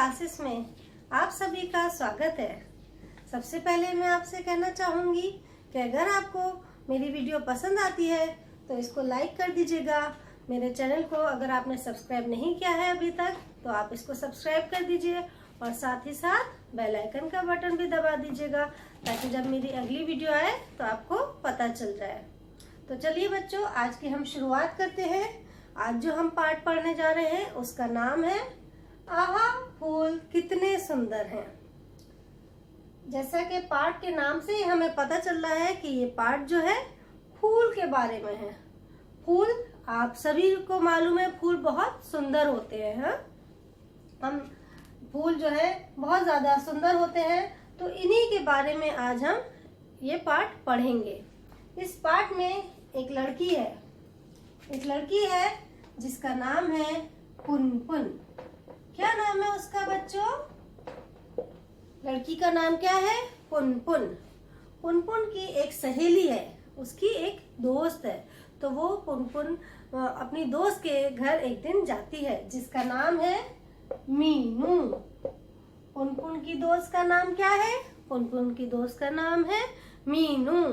Classes में आप सभी का स्वागत है। सबसे पहले मैं आपसे कहना चाहूँगी कि अगर आपको मेरी वीडियो पसंद आती है तो इसको लाइक कर दीजिएगा। मेरे चैनल को अगर आपने सब्सक्राइब नहीं किया है अभी तक तो आप इसको सब्सक्राइब कर दीजिए और साथ ही साथ बेल आइकन का बटन भी दबा दीजिएगा ताकि जब मेरी अगली वीडियो आए तो आपको पता चल जाए। तो चलिए बच्चों, आज की हम शुरुआत करते हैं। आज जो हम पाठ पढ़ने जा रहे हैं उसका नाम है आहा फूल कितने सुंदर हैं। जैसा कि पाठ के नाम से ही हमें पता चल रहा है कि ये पाठ जो है फूल के बारे में है। फूल आप सभी को मालूम है, फूल बहुत सुंदर होते हैं। हाँ? हम फूल जो है बहुत ज्यादा सुंदर होते हैं, तो इन्हीं के बारे में आज हम ये पाठ पढ़ेंगे। इस पाठ में एक लड़की है जिसका नाम है पुनपुन। क्या नाम है उसका बच्चों? लड़की का नाम क्या है? पुनपुन। पुनपुन की एक सहेली है, उसकी एक दोस्त है। तो वो पुनपुन अपनी दोस्त के घर एक दिन जाती है जिसका नाम है मीनू। पुनपुन की दोस्त का नाम क्या है? पुनपुन की दोस्त का नाम है मीनू।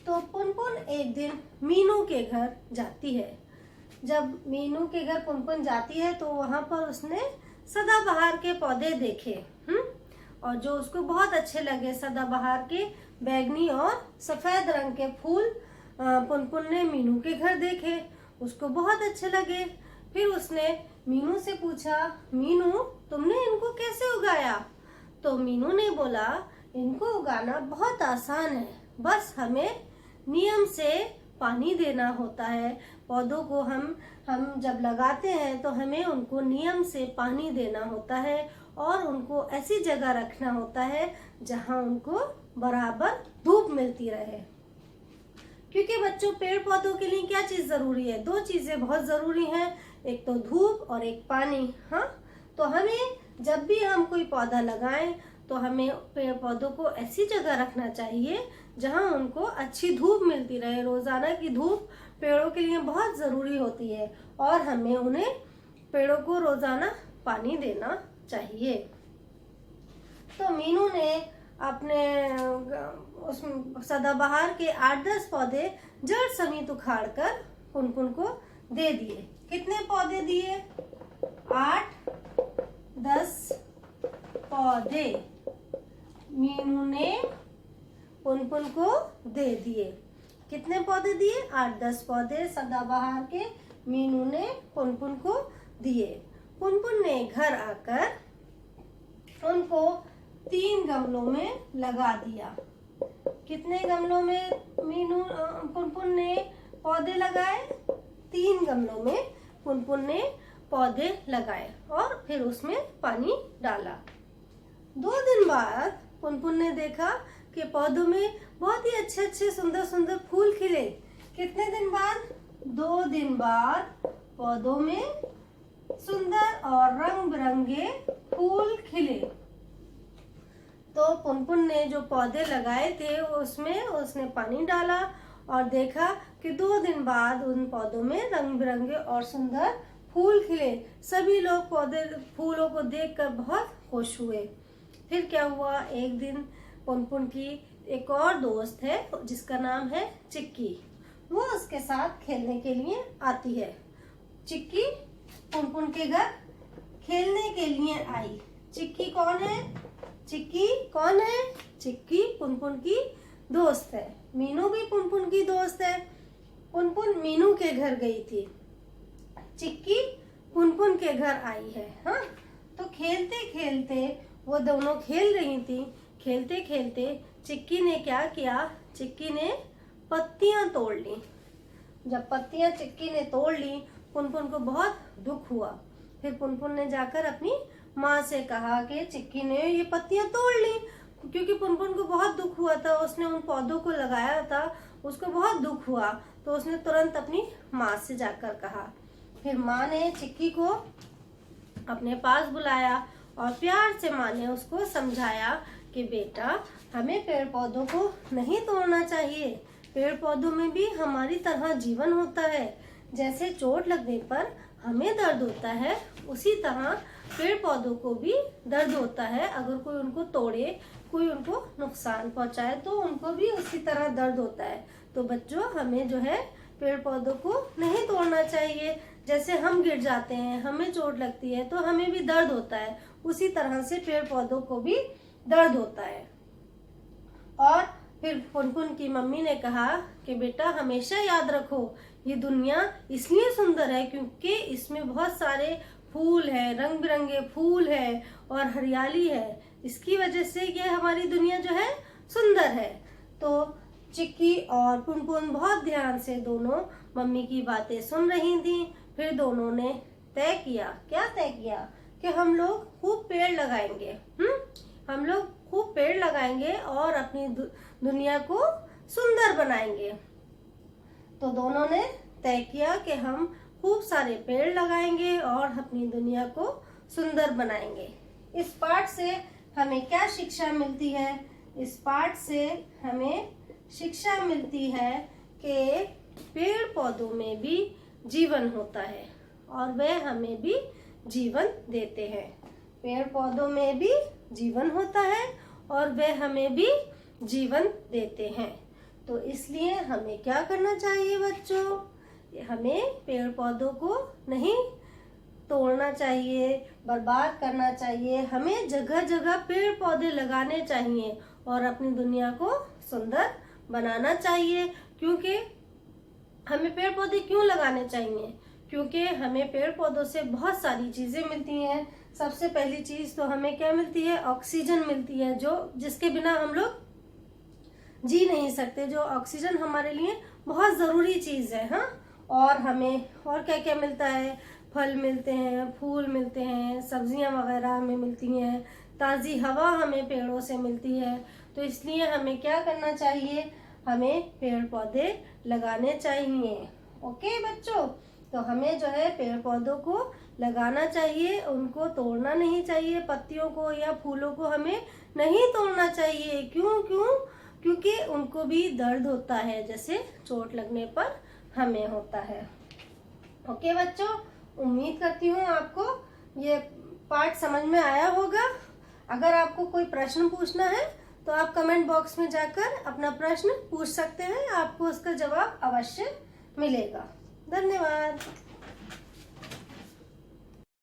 तो पुनपुन एक दिन मीनू के घर जाती है। जब मीनू के घर पुनपुन जाती है तो वहां पर उसने सदाबहार के पौधे देखे और जो उसको बहुत अच्छे लगे। सदाबहार के बैगनी और सफेद रंग के फूल पुनपुन ने मीनू के घर देखे, उसको बहुत अच्छे लगे। फिर उसने मीनू से पूछा, मीनू तुमने इनको कैसे उगाया? तो मीनू ने बोला, इनको उगाना बहुत आसान है, बस हमें नियम से पानी देना होता है। पौधों को हम जब लगाते हैं तो हमें उनको नियम से पानी देना होता है और उनको ऐसी जगह रखना होता है जहां उनको बराबर धूप मिलती रहे। क्योंकि बच्चों, पेड़ पौधों के लिए क्या चीज जरूरी है? दो चीजें बहुत जरूरी हैं, एक तो धूप और एक पानी। हाँ, तो हमें जब भी हम कोई पौधा लगाएं तो हमें पेड़ पौधों को ऐसी जगह रखना चाहिए जहां उनको अच्छी धूप मिलती रहे। रोजाना की धूप पेड़ों के लिए बहुत जरूरी होती है और हमें उन्हें पेड़ों को रोजाना पानी देना चाहिए। तो मीनू ने अपने उस सदाबहार के 8-10 पौधे जड़ समेत उखाड़कर पुनपुन को दे दिए। कितने पौधे दिए? 8-10 पौधे मीनू ने पुनपुन को दे दिए। कितने पौधे दिए? 8-10 पौधे सदाबहार के मीनू ने पुनपुन को दिए। पुनपुन ने घर आकर उनको 3 गमलों में लगा दिया। कितने गमलों में पुनपुन ने पौधे लगाए? 3 गमलों में पुनपुन ने पौधे लगाए और फिर उसमें पानी डाला। 2 दिन बाद पुनपुन ने देखा कि पौधों में बहुत ही अच्छे सुंदर सुंदर फूल खिले। कितने दिन बाद? 2 दिन बाद पौधों में सुंदर और रंग बिरंगे फूल खिले। तो पुनपुन ने जो पौधे लगाए थे उसमें उसने पानी डाला और देखा कि 2 दिन बाद उन पौधों में रंग बिरंगे और सुंदर फूल खिले। सभी लोग फूलों को देखकर बहुत खुश हुए। फिर क्या हुआ, एक दिन पुनपुन की एक और दोस्त है जिसका नाम है चिक्की। वो उसके साथ खेलने के लिए आती है। चिक्की पुनपुन के घर खेलने के लिए आई। चिक्की कौन है? चिक्की पुनपुन की दोस्त है। मीनू भी पुनपुन की दोस्त है। पुनपुन मीनू के घर गई थी, चिक्की पुनपुन के घर आई है। हाँ, तो खेलते खेलते वो दोनों खेल रही थी। खेलते खेलते चिक्की ने क्या किया? चिक्की ने पत्तियां तोड़ ली। जब पत्तियां चिक्की ने तोड़ ली, पुनपुन को बहुत दुख हुआ। फिर पुनपुन ने जाकर अपनी माँ से कहा कि चिक्की ने ये पत्तियां तोड़ ली। क्योंकि पुनपुन को बहुत दुख हुआ था, उसने उन पौधों को लगाया था, उसको बहुत दुख हुआ, तो उसने तुरंत अपनी माँ से जाकर कहा। फिर माँ ने चिक्की को अपने पास बुलाया और प्यार से माँ ने उसको समझाया कि बेटा, हमें पेड़ पौधों को नहीं तोड़ना चाहिए। पेड़ पौधों में भी हमारी तरह जीवन होता है। जैसे चोट लगने पर हमें दर्द होता है, उसी तरह पेड़ पौधों को भी दर्द होता है। अगर कोई उनको तोड़े, कोई उनको नुकसान पहुंचाए तो उनको भी उसी तरह दर्द होता है। तो बच्चों, हमें जो है पेड़ पौधों को नहीं तोड़ना चाहिए। जैसे हम गिर जाते हैं, हमें चोट लगती है तो हमें भी दर्द होता है, उसी तरह से पेड़ पौधों को भी दर्द होता है। और फिर पुनपुन की मम्मी ने कहा कि बेटा हमेशा याद रखो, ये दुनिया इसलिए सुंदर है क्योंकि इसमें बहुत सारे फूल है, रंग बिरंगे फूल है और हरियाली है। इसकी वजह से ये हमारी दुनिया जो है सुंदर है। तो चिक्की और पुनपुन बहुत ध्यान से दोनों मम्मी की बातें सुन रही थी। फिर दोनों ने तय किया, क्या तय किया, कि हम लोग खूब पेड़ लगाएंगे। हम लोग खूब पेड़ लगाएंगे और अपनी दुनिया को सुंदर बनाएंगे। तो दोनों ने तय किया कि हम खूब सारे पेड़ लगाएंगे और अपनी दुनिया को सुंदर बनाएंगे। इस पाठ से हमें क्या शिक्षा मिलती है? इस पाठ से हमें शिक्षा मिलती है कि पेड़ पौधों में भी जीवन होता है और वह हमें भी जीवन देते हैं। पेड़ पौधों में भी जीवन होता है और वह हमें भी जीवन देते हैं। तो इसलिए हमें क्या करना चाहिए बच्चों? हमें पेड़ पौधों को नहीं तोड़ना चाहिए, बर्बाद करना चाहिए। हमें जगह जगह पेड़ पौधे लगाने चाहिए और अपनी दुनिया को सुंदर बनाना चाहिए। क्योंकि हमें पेड़ पौधे क्यों लगाने चाहिए? क्योंकि हमें पेड़ पौधों से बहुत सारी चीजें मिलती हैं। सबसे पहली चीज तो हमें क्या मिलती है? ऑक्सीजन मिलती है, जो जिसके बिना हम लोग जी नहीं सकते। जो ऑक्सीजन हमारे लिए बहुत जरूरी चीज है। हाँ, और हमें और क्या क्या मिलता है? फल मिलते हैं, फूल मिलते हैं, सब्जियां वगैरह हमें मिलती हैं, ताज़ी हवा हमें पेड़ों से मिलती है। तो इसलिए हमें क्या करना चाहिए? हमें पेड़ पौधे लगाने चाहिए। ओके बच्चों, तो हमें जो है पेड़ पौधों को लगाना चाहिए, उनको तोड़ना नहीं चाहिए। पत्तियों को या फूलों को हमें नहीं तोड़ना चाहिए। क्योंकि उनको भी दर्द होता है, जैसे चोट लगने पर हमें होता है। ओके बच्चों, उम्मीद करती हूँ आपको ये पाठ समझ में आया होगा। अगर आपको कोई प्रश्न पूछना है तो आप कमेंट बॉक्स में जाकर अपना प्रश्न पूछ सकते हैं, आपको उसका जवाब अवश्य मिलेगा। धन्यवाद।